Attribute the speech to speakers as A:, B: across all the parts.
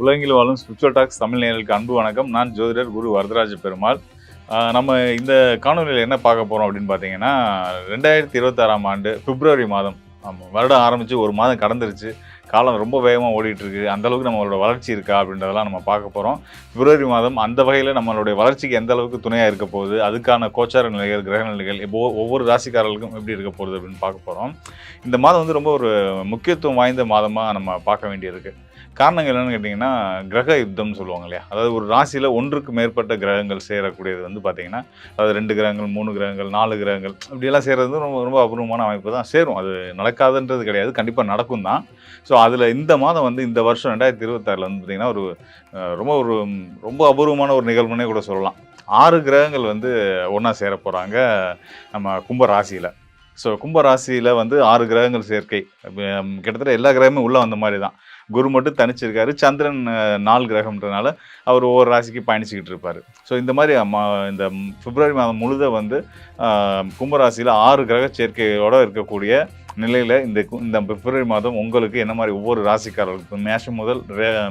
A: உலகில் வாழும் spiritual tax Tamil நேயர்களுக்கு அன்பு வணக்கம். நான் ஜோதிடர் குரு வரதராஜ பெருமாள். நம்ம இந்த காணொலியில் என்ன பார்க்க போகிறோம் அப்படின்னு பார்த்தீங்கன்னா, 2026ஆம் ஆண்டு பிப்ரவரி மாதம். ஆமாம், வருடம் ஆரம்பித்து ஒரு மாதம் கடந்துருச்சு. காலம் ரொம்ப வேகமாக ஓடிட்டுருக்கு. அந்தளவுக்கு நம்மளோட வளர்ச்சி இருக்கா அப்படின்றதெல்லாம் நம்ம பார்க்க போகிறோம். பிப்ரவரி மாதம் அந்த வகையில் நம்மளுடைய வளர்ச்சிக்கு எந்த அளவுக்கு துணையாக இருக்க போகுது, அதுக்கான கோச்சார நிலைகள், கிரக நிலைகள் ஒவ்வொரு ராசிக்காரர்களுக்கும் எப்படி இருக்க போகுது அப்படின்னு பார்க்க போகிறோம். இந்த மாதம் வந்து ரொம்ப ஒரு முக்கியத்துவம் வாய்ந்த மாதமாக நம்ம பார்க்க வேண்டியிருக்கு. காரணங்கள் என்னென்னு கேட்டிங்கன்னா, கிரக யுத்தம்னு சொல்லுவாங்க இல்லையா? அதாவது ஒரு ராசியில் ஒன்றுக்கு மேற்பட்ட கிரகங்கள் சேரக்கூடியது வந்து பார்த்திங்கன்னா, அதாவது 2 கிரகங்கள், 3 கிரகங்கள், 4 கிரகங்கள் இப்படியெல்லாம் சேர்றது வந்து ரொம்ப ரொம்ப அபூர்வமான அமைப்பு தான். சேரும், அது நடக்காதுன்றது கிடையாது, கண்டிப்பாக நடக்கும் தான். ஸோ அதில் இந்த மாதம் வந்து இந்த வருஷம் 2026 வந்து பார்த்திங்கன்னா ஒரு ரொம்ப அபூர்வமான ஒரு நிகழ்வுன்னே கூட சொல்லலாம். 6 கிரகங்கள் வந்து ஒன்றா சேர போகிறாங்க நம்ம கும்ப ராசியில். ஸோ கும்ப ராசியில் வந்து 6 கிரகங்கள் சேர்க்கை. கிட்டத்தட்ட எல்லா கிரகமே உள்ளே வந்த மாதிரி தான். குரு மட்டும் தனிச்சிருக்காரு. சந்திரன் 4 கிரகம்ன்றனால அவர் ஒவ்வொரு ராசிக்கு பயணிச்சுக்கிட்டு இருப்பார். ஸோ இந்த மாதிரி இந்த பிப்ரவரி மாதம் முழுத வந்து கும்பராசியில் 6 கிரக சேர்க்கையோடு இருக்கக்கூடிய நிலையில் இந்த பிப்ரவரி மாதம் உங்களுக்கு என்ன மாதிரி ஒவ்வொரு ராசிக்காரர்களுக்கும் மேஷம் முதல்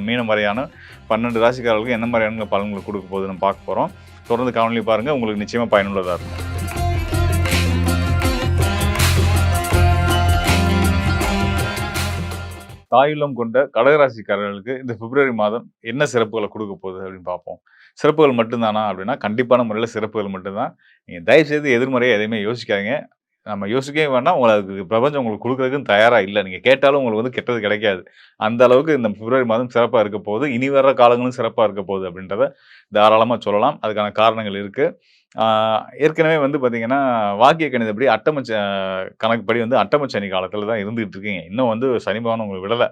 A: மீனம் வரையான 12 ராசிக்காரர்களுக்கு என்ன மாதிரியான பலன்களை கொடுக்க போகுதுன்னு பார்க்க போகிறோம். தொடர்ந்து காணொலி பாருங்கள், உங்களுக்கு நிச்சயமாக பயனுள்ளதாக இருக்கும். தாயுள்ளம் கொண்ட கடகராசிக்காரர்களுக்கு இந்த பிப்ரவரி மாதம் என்ன சிறப்புகளை கொடுக்க போகுது அப்படின்னு பார்ப்போம். சிறப்புகள் மட்டும்தானா அப்படின்னா, கண்டிப்பான முறையில் சிறப்புகள் மட்டும்தான். நீங்கள் தயவுசெய்து எதிர்மறையாக எதையுமே யோசிக்காதீங்க. நம்ம யோசிக்கவே வேண்டாம். உங்களுக்கு பிரபஞ்சம் உங்களுக்கு கொடுக்குறதுக்குன்னு தயாராக இல்லை. நீங்கள் கேட்டாலும் உங்களுக்கு வந்து கெட்டது கிடைக்காது. அந்த அளவுக்கு இந்த பிப்ரவரி மாதம் சிறப்பாக இருக்க போகுது. இனி வர்ற காலங்களும் சிறப்பாக இருக்க போகுது அப்படின்றத தாராளமாக சொல்லலாம். அதுக்கான காரணங்கள் இருக்குது. ஏற்கனவே வந்து பார்த்தீங்கன்னா, வாக்கிய கணிதப்படி கணக்குப்படி வந்து அட்டமச்சனி காலத்தில் தான் இருந்துகிட்டு இருக்கீங்க. இன்னும் வந்து சனி பகவான் உங்களுக்கு விடலை.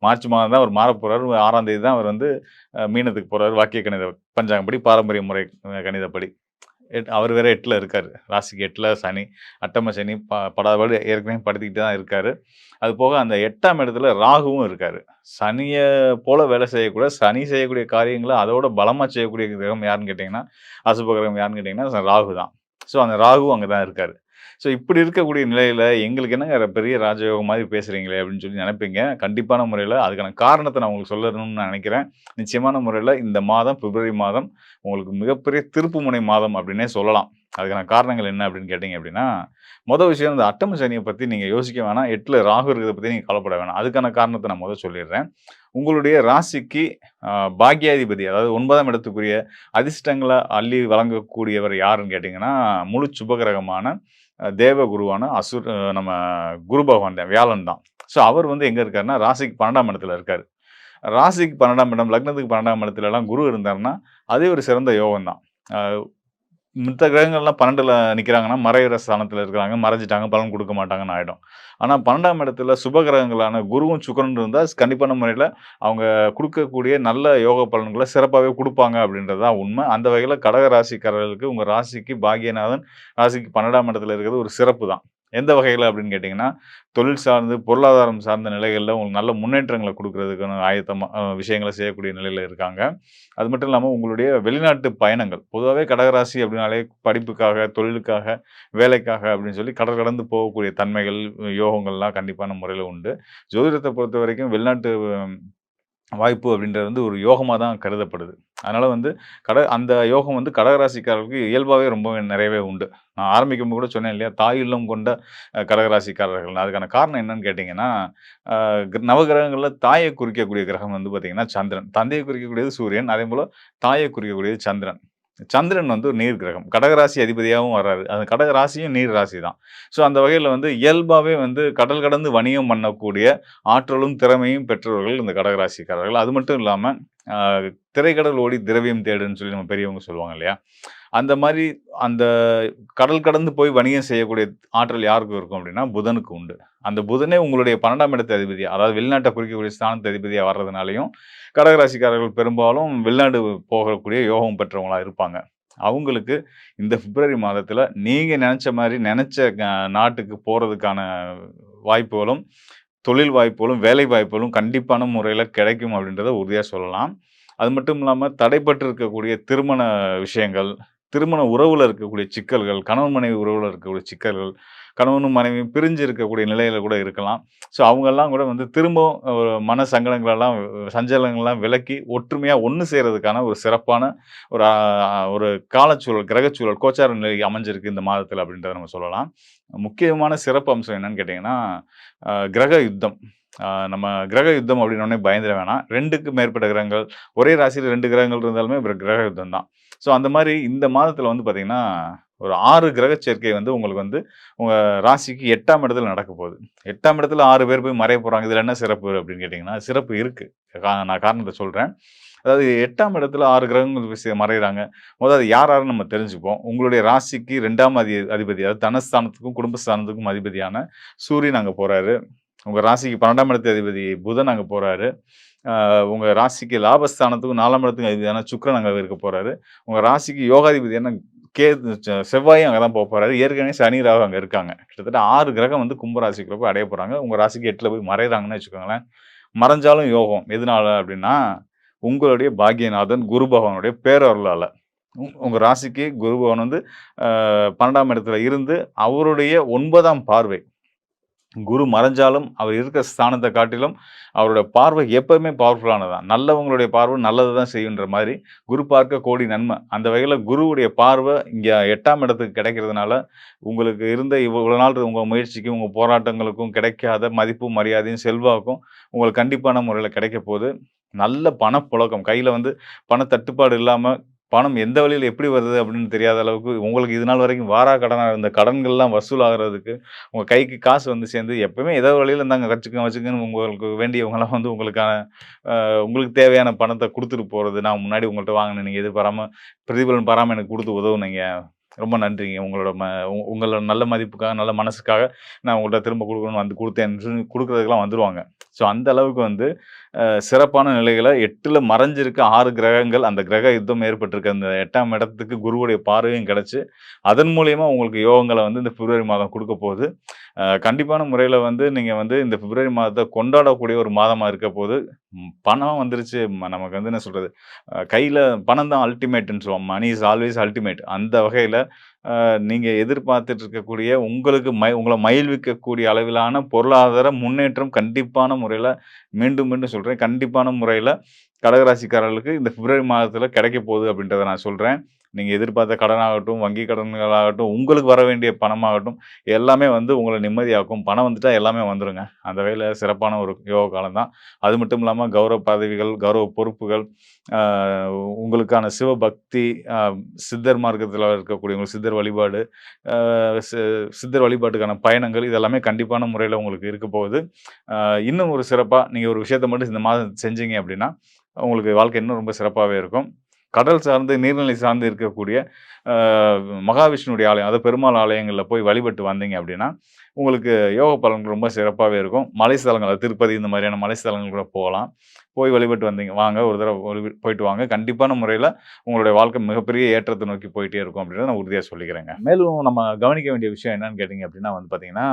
A: மார்ச் மாதம் தான் அவர் மாறப் போகிறார். 6ஆம் தேதி தான் அவர் வந்து மீனத்துக்கு போகிறார். வாக்கிய கணித பஞ்சாங்கப்படி, பாரம்பரிய முறை கணிதப்படி. அவர் வேற 8ல் இருக்கார். ராசிக்கு 8ல் சனி, அட்டம சனி படாதபாடு ஏற்கனவே படுத்திக்கிட்டு தான் இருக்கார். அது போக அந்த 8ஆம் இடத்துல ராகுவும் இருக்கார். சனியை போல வேலை செய்யக்கூட, சனி செய்யக்கூடிய காரியங்களை அதோட பலமாக செய்யக்கூடிய கிரகம் யாருன்னு கேட்டிங்கன்னா, அசுப கிரகம் யாருன்னு கேட்டிங்கன்னா ராகு தான். ஸோ அந்த ராகுவும் அங்கே தான் இருக்கார். ஸோ இப்படி இருக்கக்கூடிய நிலையில் எங்களுக்கு என்னங்க பெரிய ராஜயோகம் மாதிரி பேசுகிறீங்களே அப்படின்னு சொல்லி நினைப்பீங்க. கண்டிப்பான முறையில் அதுக்கான காரணத்தை நான் உங்களுக்கு சொல்லணும்னு நான் நினைக்கிறேன். நிச்சயமான முறையில் இந்த மாதம் பிப்ரவரி மாதம் உங்களுக்கு மிகப்பெரிய திருப்பு முனை மாதம் அப்படின்னே சொல்லலாம். அதுக்கான காரணங்கள் என்ன அப்படின்னு கேட்டிங்க அப்படின்னா, மொதல் விஷயம் இந்த அட்டம சனியை பற்றி நீங்கள் யோசிக்க வேணாம். 8ல் ராகு இருக்கிறத பற்றி நீங்கள் கவலைப்பட வேணாம். அதுக்கான காரணத்தை நான் முதல் சொல்லிடுறேன். உங்களுடைய ராசிக்கு பாக்யாதிபதி, அதாவது 9ஆம் இடத்துக்குரிய அதிர்ஷ்டங்களை அள்ளி வழங்கக்கூடியவர் யாருன்னு கேட்டிங்கன்னா, முழு சுபகிரகமான தேவ குருவான நம்ம குரு பகவான் தான், வியாழன் தான். ஸோ அவர் வந்து எங்கே இருக்காருன்னா, ராசிக்கு 12ஆம் இடத்துல இருக்கார். ராசிக்கு 12ஆம் இடம், லக்னத்துக்கு 12ஆம் இடத்துலலாம் குரு இருந்தாருன்னா அதே ஒரு சிறந்த யோகம் தான். மித்த கிரகங்கள்லாம் 12ல் நிற்கிறாங்கன்னா மறைகிற ஸ்தானத்தில் இருக்கிறாங்க, மறைஞ்சிட்டாங்க, பலன் கொடுக்க மாட்டாங்கன்னு ஆகிடும். ஆனால் 12ஆம் இடத்துல சுப கிரகங்களான குருவும் சுக்கிரனும் இருந்தால் கண்டிப்பான முறையில் அவங்க கொடுக்கக்கூடிய நல்ல யோக பலன்களை சிறப்பாகவே கொடுப்பாங்க அப்படின்றது தான் உண்மை. அந்த வகையில் கடக ராசிக்காரர்களுக்கு உங்கள் ராசிக்கு பாக்யநாதன் ராசிக்கு 12ஆம் இடத்துல இருக்கிறது ஒரு சிறப்பு தான். எந்த வகையில் அப்படின்னு கேட்டிங்கன்னா, தொழில் சார்ந்து, பொருளாதாரம் சார்ந்த நிலைகளில் உங்களுக்கு நல்ல முன்னேற்றங்களை கொடுக்கறதுக்கான விஷயங்களை செய்யக்கூடிய நிலையில் இருக்காங்க. அது மட்டும் இல்லாமல் உங்களுடைய வெளிநாட்டு பயணங்கள், பொதுவாகவே கடகராசி அப்படின்னாலே படிப்புக்காக, தொழிலுக்காக, வேலைக்காக அப்படின்னு சொல்லி கடல் கடந்து போகக்கூடிய தன்மைகள், யோகங்கள்லாம் கண்டிப்பான முறையில் உண்டு. ஜோதிடத்தை பொறுத்த வரைக்கும் வெளிநாட்டு வாய்ப்பு அப்படின்றது வந்து ஒரு யோகமாக தான் கருதப்படுது. அதனால் வந்து அந்த யோகம் வந்து கடகராசிக்காரர்களுக்கு இயல்பாகவே ரொம்ப நிறையவே உண்டு. நான் ஆரம்பிக்கும்போது கூட சொன்னேன் இல்லையா, தாயுள்ளம் கொண்ட கடகராசிக்காரர்கள். அதுக்கான காரணம் என்னன்னு கேட்டிங்கன்னா, நவகிரகங்களில் தாயை குறிக்கக்கூடிய கிரகம் வந்து பார்த்திங்கன்னா சந்திரன். தந்தையை குறிக்கக்கூடியது சூரியன். அதே போல் தாயை குறிக்கக்கூடியது சந்திரன். சந்திரன் வந்து ஒரு நீர் கிரகம். கடகராசி அதிபதியாகவும் வர்றாரு. அந்த கடகராசியும் நீர் ராசி தான். ஸோ அந்த வகையில் வந்து இயல்பாகவே வந்து கடல் கடந்து வணிகம் பண்ணக்கூடிய ஆற்றலும் திறமையும் பெற்றவர்கள் இந்த கடகராசிக்காரர்கள். அது மட்டும் இல்லாமல் திரைக்கடல் ஓடி திரவியம் தேடுன்னு சொல்லி நம்ம பெரியவங்க சொல்லுவாங்க இல்லையா, அந்த மாதிரி அந்த கடல் கடந்து போய் வணிகம் செய்யக்கூடிய ஆற்றல் யாருக்கு இருக்கும் அப்படின்னா புதனுக்கு உண்டு. அந்த புதனே உங்களுடைய 12ஆம் இடத்து அதிபதியாக, அதாவது வெளிநாட்டை குறிக்கக்கூடிய ஸ்தானத்து அதிபதியாக வர்றதுனாலையும் கடகராசிக்காரர்கள் பெரும்பாலும் வெளிநாடு போகக்கூடிய யோகம் பெற்றவங்களாக இருப்பாங்க. அவங்களுக்கு இந்த பிப்ரவரி மாதத்தில் நீங்கள் நினச்ச மாதிரி நினச்ச நாட்டுக்கு போகிறதுக்கான வாய்ப்புகளும், தொழில் வாய்ப்புகளும், வேலை வாய்ப்புகளும் கண்டிப்பான முறையில் கிடைக்கும் அப்படின்றத உறுதியாக சொல்லலாம். அது மட்டும் இல்லாமல் தடைப்பட்டு இருக்கக்கூடிய திருமண விஷயங்கள், திருமண உறவுல இருக்கக்கூடிய சிக்கல்கள், கணவன் மனைவி உறவுல இருக்கக்கூடிய சிக்கல்கள், கணவனும் மனைவியும் பிரிஞ்சு இருக்கக்கூடிய நிலையில கூட இருக்கலாம். ஸோ அவங்கலாம் கூட வந்து திரும்பவும் ஒரு மன சங்கடங்களெல்லாம் சஞ்சலங்கள்லாம் விலக்கி, ஒற்றுமையா ஒண்ணு சேர்றதுக்கான ஒரு சிறப்பான ஒரு ஒரு காலச்சூழல், கிரகச்சூழல், கோச்சார நிலை அமைஞ்சிருக்கு இந்த மாதத்தில அப்படின்றத நம்ம சொல்லலாம். முக்கியமான சிறப்பு அம்சம் என்னன்னு கேட்டீங்கன்னா, கிரக யுத்தம். நம்ம கிரக யுத்தம் அப்படின்னோனே பயந்துற வேணாம். 2க்கு மேற்பட்ட கிரகங்கள், ஒரே ராசியில 2 கிரகங்கள் இருந்தாலுமே கிரக யுத்தம் தான். ஸோ அந்த மாரி இந்த மாதத்தில வந்து பார்த்தீங்கன்னா, ஒரு 6 கிரக சேர்க்கை வந்து உங்களுக்கு வந்து உங்க ராசிக்கு 8ஆம் இடத்துல நடக்க போகுது. 8ஆம் இடத்துல 6 பேர் போய் மறைய போறாங்க. இதில என்ன சிறப்பு அப்படின்னு கேட்டீங்கன்னா, சிறப்பு இருக்கு. நான் காரணத்த சொல்றேன். அதாவது 8ஆம் இடத்துல 6 கிரகங்கள் மறையிறாங்க. அது யார் யாருன்னு நம்ம தெரிஞ்சுப்போம். உங்களுடைய ராசிக்கு 2ஆம் அதிபதி அதாவது தனஸ்தானத்துக்கும், குடும்பஸ்தானத்துக்கும் அதிபதியான சூரியன் அங்க போறாரு. உங்க ராசிக்கு 12ஆம் இடத்து அதிபதி புதன் அங்க போறாரு. உங்க ராசிக்கு லாபஸ்தானத்துக்கும் 4ஆம் இடத்துக்கும் அதிபதியான சுக்கிரன் அங்க இருக்க போறாரு. உங்க ராசிக்கு யோகாதிபதியான கேது செவ்வாயும் அங்க தான் போறாரு. ஏற்கனவே சனி, ராகு அங்க இருக்காங்க. கிட்டத்தட்ட 6 கிரகம் வந்து கும்ப ராசிக்குள்ள போய் அடைய போறாங்க. உங்க ராசிக்கு 8ல போய் மறையறாங்கன்னு வச்சுக்கோங்களேன். மறைஞ்சாலும் யோகம். எதனால அப்படின்னா, உங்களுடைய பாக்கியநாதன் குரு பகவானுடைய பேரருளால. உங்க ராசிக்கு குரு பகவான் வந்து 12ஆம் இடத்துல இருந்து அவருடைய 9ஆம் பார்வை. குரு மறைஞ்சாலும் அவர் இருக்கிற ஸ்தானத்த காட்டிலும் அவரோட பார்வை எப்பவுமே பவர்ஃபுல்லானது தான். நல்லவங்களுடைய பார்வை நல்லது தான் செய்யுன்ற மாரி, குரு பார்க்க கோடி நன்மை. அந்த வகையில குருவுடைய பார்வை இங்க 8ஆம் இடத்துக்கு கிடைக்கிறதுனால, உங்களுக்கு இருந்த இவ்வளவு நாள் உங்க முயற்சிக்கும், உங்க போராட்டங்களுக்கும் கிடைக்காத மதிப்பும், மரியாதையும், செல்வாக்கும் உங்களுக்கு கண்டிப்பான முறையில கிடைக்கப் போது. நல்ல பணப்புழக்கம். கையில வந்து பண தட்டுப்பாடு இல்லாம பணம் எந்த வழியில எப்படி வருது அப்படின்னு தெரியாத அளவுக்கு உங்களுக்கு இது நாள் வரைக்கும் வாரா கடனா இருந்த கடன்கள்லாம் வசூலாகுறதுக்கு, உங்க கைக்கு காசு வந்து சேர்ந்து எப்பவுமே ஏதோ வழியில இந்தாங்க வச்சுக்கங்கன்னு உங்களுக்கு வேண்டியவங்கலாம் வந்து உங்களுக்கான உங்களுக்கு தேவையான பணத்த குடுத்துட்டு போறது. நான் முன்னாடி உங்கள்ட்ட வாங்குனேன். நீங்க எதிர்பாராம பிரதிபலன் பாராம எனக்கு குடுத்து உதவுனீங்க. ரொம்ப நன்றிங்க. உங்களோட உங்களோட நல்ல மதிப்புக்காக, நல்ல மனசுக்காக நான் உங்கள்ட்ட திரும்ப குடுக்கணும்னு வந்து குடுத்தேன்னு சொல்லி குடுக்குறதுக்கெல்லாம் வந்துருவாங்க. ஸோ அந்த அளவுக்கு வந்து சிறப்பான நிலைகள 8ல மறைஞ்சிருக்க 6 கிரகங்கள், அந்த கிரக யுத்தம் ஏற்பட்டிருக்க அந்த 8ஆம் இடத்துக்கு குருவுடைய பார்வையும் கிடைச்சு, அதன் மூலியமா உங்களுக்கு யோகங்கள வந்து இந்த பிப்ரவரி மாதம் குடுக்கப் போகுது. கண்டிப்பான முறையில வந்து நீங்க வந்து இந்த பிப்ரவரி மாதத்த கொண்டாடக்கூடிய ஒரு மாதமா இருக்க போது. பணம் வந்துருச்சு. நமக்கு வந்து என்ன சொல்றது? கையில பணம் தான் அல்டிமேட்ன்னு சொல்லுவோம். Money is always ultimate. அந்த வகையில நீங்க எதிர்பார்த்துட்டு இருக்கக்கூடிய உங்களுக்கு உங்கள மகிழ்விக்கக்கூடிய அளவிலான பொருளாதார முன்னேற்றம் கண்டிப்பான முறையில மீண்டும் மீண்டும் சொல்றேன். கண்டிப்பான முறையில கடகராசிக்காரர்களுக்கு இந்த பிப்ரவரி மாதத்துல கிடைக்கப் போகுது அப்படின்றத நான் சொல்றேன். நீங்க எதிர்பார்த்த கடனாகட்டும், வங்கி கடன்களாகட்டும், உங்களுக்கு வர வேண்டிய பணமாகட்டும், எல்லாமே வந்து உங்கள நிம்மதியாக்கும். பணம் வந்துட்டா எல்லாமே வந்துருங்க. அந்த வகையில சிறப்பான ஒரு யோக காலம் தான். அது மட்டும் இல்லாம கௌரவ பதவிகள், கௌரவ பொறுப்புகள், ஆ உங்களுக்கான சிவபக்தி, அ சித்தர் மார்க்கத்தில இருக்கக்கூடியவங்க சித்தர் வழிபாடு, ஆ சி சித்தர் வழிபாட்டுக்கான பயணங்கள் இது எல்லாமே கண்டிப்பான முறையில உங்களுக்கு இருக்க போகுது. இன்னும் ஒரு சிறப்பா நீங்க ஒரு விஷயத்த மட்டும் இந்த மாதம் செஞ்சீங்க அப்படின்னா, உங்களுக்கு வாழ்க்கை இன்னும் ரொம்ப சிறப்பாவே இருக்கும். கடல் சார்ந்து, நீர்நிலை சார்ந்து இருக்கக்கூடிய அ மகாவிஷ்ணுவுடைய ஆலயம், அதாவது பெருமாள் ஆலயங்கள்ல போய் வழிபட்டு வந்தீங்க அப்படின்னா, உங்களுக்கு யோக பலன்கள் ரொம்ப சிறப்பாவே இருக்கும். மலை ஸ்தலங்கள் திருப்பதி இந்த மாதிரியான மலை ஸ்தலங்கள் கூட போகலாம். போய் வழிபட்டு வந்தீங்க வாங்க ஒரு தடவ போயிட்டு வாங்க. கண்டிப்பான முறையில உங்களுடைய வாழ்க்கை மிகப்பெரிய ஏற்றத்த நோக்கி போயிட்டே இருக்கும் அப்படின்றத நான் உறுதியா சொல்லிக்கிறேங்க. மேலும் நம்ம கவனிக்க வேண்டிய விஷயம் என்னன்னு கேட்டீங்க அப்படின்னா வந்து பார்த்தீங்கன்னா,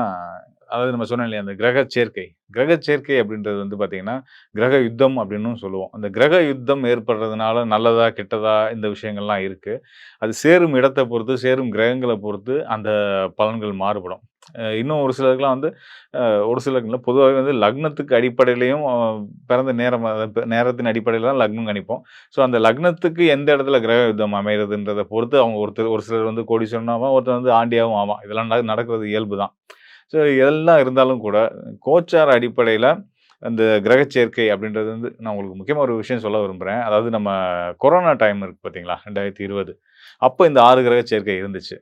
A: அதாவது நம்ம சொன்னோம் இல்லையா, அந்த கிரக சேர்க்கை. கிரக சேர்க்கை அப்படின்றது வந்து பார்த்தீங்கன்னா, கிரக யுத்தம் அப்படின்னும் சொல்லுவோம். அந்த கிரக யுத்தம் ஏற்படுறதுனால நல்லதா, கெட்டதா இந்த விஷயங்கள்லாம் இருக்கு. அது சேரும் இடத்த பொறுத்து, சேரும் கிரகங்கள பொறுத்து அந்த பலன்கள் மாறுபடும். இன்னும் ஒரு சிலருக்குலாம் வந்து ஒரு சிலருக்கு இல்ல பொதுவாவே வந்து லக்னத்துக்கு அடிப்படையிலயும் பிறந்த நேரம் நேரத்தின் அடிப்படையில தான் லக்னம் கணிப்போம். ஸோ அந்த லக்னத்துக்கு எந்த இடத்துல கிரக யுத்தம் அமைறதுன்றத பொறுத்து அவங்க ஒரு சிலர் வந்து கோடீஸ்வரனும் ஆவான், ஒருத்தர் வந்து ஆண்டியாவும் ஆவான். இதெல்லாம் நடக்கிறது இயல்பு தான். ஸோ இதெல்லாம் இருந்தாலும் கூட, கோச்சார அடிப்படையில அந்த கிரக சேர்க்கை அப்படின்றது வந்து நான் உங்களுக்கு முக்கியமா ஒரு விஷயம் சொல்ல விரும்புறேன். அதாவது நம்ம கொரோனா டைம் இருக்கு பார்த்தீங்களா? 2020 அப்ப இந்த 6 கிரக சேர்க்கை இருந்துச்சு.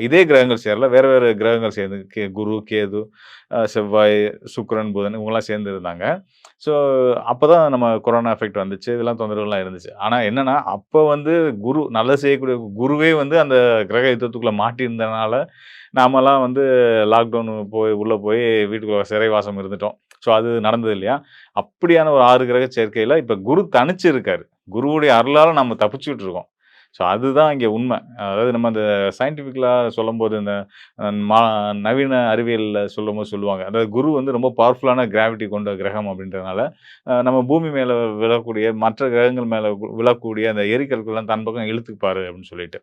A: இதே கிரகங்கள் சேரல. வேற வேற கிரகங்கள் சேர்ந்து குரு, கேது, செவ்வாய், சுக்கிரன், புதன் இவங்கலாம் சேர்ந்து இருந்தாங்க. ஸோ அப்பதான் நம்ம கொரோனா எஃபெக்ட் வந்துச்சு. இதெல்லாம் தொந்தரவுலாம் இருந்துச்சு. ஆனா என்னன்னா, அப்ப வந்து குரு நல்லது செய்யக்கூடிய குருவே வந்து அந்த கிரக யுத்தத்துக்குள்ள மாட்டியிருந்தனால, நாமலாம் வந்து லாக்டவுன் உள்ள போய் வீட்டுக்குள்ள சிறைவாசம் இருந்துட்டோம். ஸோ அது நடந்தது இல்லையா? அப்படியான ஒரு 6 கிரக சேர்க்கையில இப்ப குரு தனிச்சு இருக்காரு. குருவுடைய அருளால நம்ம தப்பிச்சுட்டு இருக்கோம். ஸோ அதுதான் இங்க உண்மை. அதாவது நம்ம அந்த சயின்டிஃபிக்கலா சொல்லும்போது, இந்த அ மா நவீன அறிவியல்ல சொல்லும்போது சொல்லுவாங்க. அதாவது குரு வந்து ரொம்ப பவர்ஃபுல்லான கிராவிட்டி கொண்ட கிரகம் அப்படின்றதுனால, நம்ம பூமி மேல விழக்கூடிய மற்ற கிரகங்கள் மேல விழக்கூடிய அந்த எரிக்கற்கள்லாம் தன் பக்கம் இழுத்துப்பாரு அப்படின்னு சொல்லிட்டு.